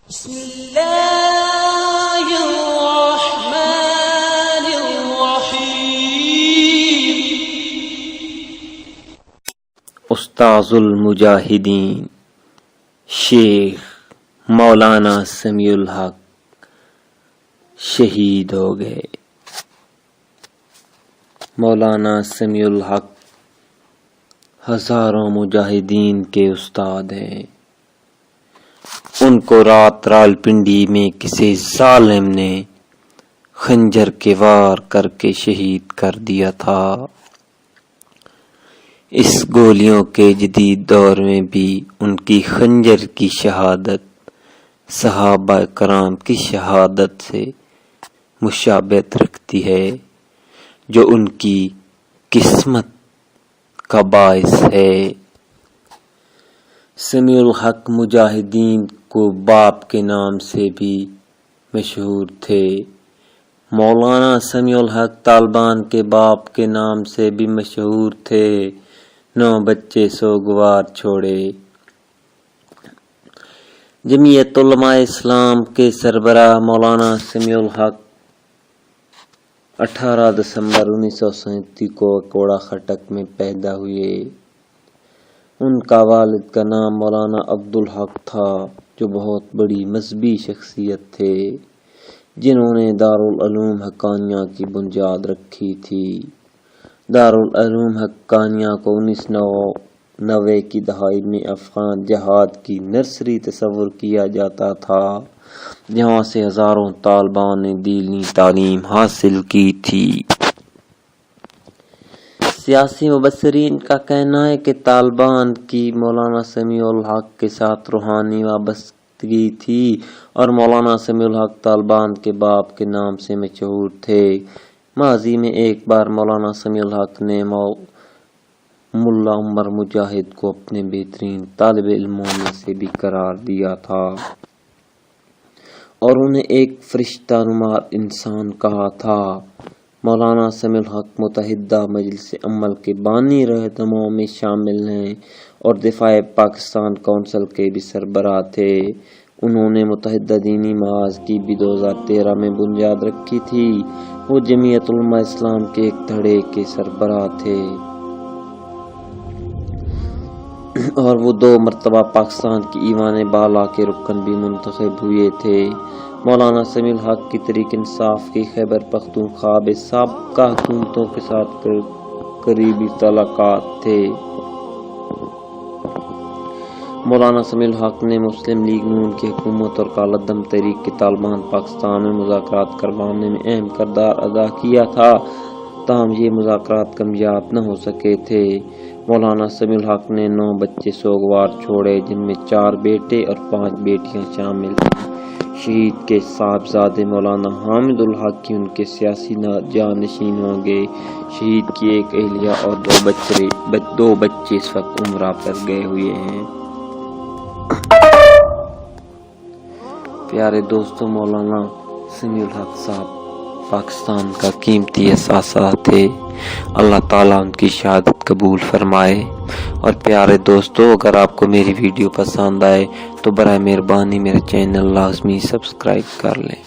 بسم اللہ الرحمن الرحیم۔ استاذ المجاہدین شیخ مولانا سمیع الحق شہید ہو گئے۔ مولانا سمیع الحق ہزاروں مجاہدین کے استاد ہیں۔ ان کو رات راولپنڈی میں کسی ظالم نے خنجر کے وار کر کے شہید کر دیا تھا۔ اس گولیوں کے جدید دور میں بھی ان کی خنجر کی شہادت صحابہ کرام کی شہادت سے مشابہت رکھتی ہے، جو ان کی قسمت کا باعث ہے۔ سمیع الحق مجاہدین کو باپ کے نام سے بھی مشہور تھے۔ مولانا سمیع الحق طالبان کے باپ کے نام سے بھی مشہور تھے۔ 9 بچے سوگوار چھوڑے۔ جمعیت علماء اسلام کے سربراہ مولانا سمیع الحق 18 دسمبر 1937 کو کوڑا خٹک میں پیدا ہوئے۔ ان کا والد کا نام مولانا عبدالحق تھا، جو بہت بڑی مذہبی شخصیت تھے، جنہوں نے دارالعلوم حقانیہ کی بنیاد رکھی تھی۔ دارالعلوم حقانیہ کو 1990 کی دہائی میں افغان جہاد کی نرسری تصور کیا جاتا تھا، جہاں سے ہزاروں طالبان نے دینی تعلیم حاصل کی تھی۔ سیاسی مبصرین کا کہنا ہے کہ طالبان کی مولانا سمیع الحق کے ساتھ روحانی وابستگی تھی، اور مولانا سمیع الحق طالبان کے باپ کے نام سے مشہور تھے۔ ماضی میں ایک بار مولانا سمیع الحق نے ملا عمر مجاہد کو اپنے بہترین طالب علموں میں سے بھی قرار دیا تھا، اور انہیں ایک فرشتہ نما انسان کہا تھا۔ مولانا سمیع الحق متحدہ مجلس عمل کے بانی رہنماؤں میں شامل ہیں، اور دفاع پاکستان کونسل کے بھی سربراہ تھے۔ انہوں نے متحدہ دینی محاذ کی بھی 2013 میں بنیاد رکھی تھی۔ وہ جمعیت علماء اسلام کے ایک دھڑے کے سربراہ تھے، اور وہ 2 مرتبہ پاکستان کی ایوان بالا کے رکن بھی منتخب ہوئے تھے۔ مولانا سمیع الحق کی تحریک انصاف کے خیبر پختونخوا میں سابقہ حکومتوں کے ساتھ قریبی تعلقات تھے۔ مولانا سمیع الحق نے مسلم لیگ نون کی حکومت اور کالعدم تحریک کے طالبان پاکستان میں مذاکرات کروانے میں اہم کردار ادا کیا تھا، تاہم یہ مذاکرات کامیاب نہ ہو سکے تھے۔ مولانا سمیع الحق نے 9 بچے سوگوار چھوڑے، جن میں 4 بیٹے اور 5 بیٹیاں شامل ہیں۔ شہید کے صاحبزادے مولانا حامد الحق ہی ان کے سیاسی جانشین ہوں گے۔ شہید کی ایک اہلیہ اور 2 بچے اس وقت عمرہ پر گئے ہوئے ہیں۔ پیارے دوستو، مولانا سمیع الحق صاحب پاکستان کا قیمتی اثاثہ تھے۔ اللہ تعالیٰ ان کی شہادت قبول فرمائے۔ اور پیارے دوستو، اگر آپ کو میری ویڈیو پسند آئے تو برائے مہربانی میرے چینل لازمی سبسکرائب کر لیں۔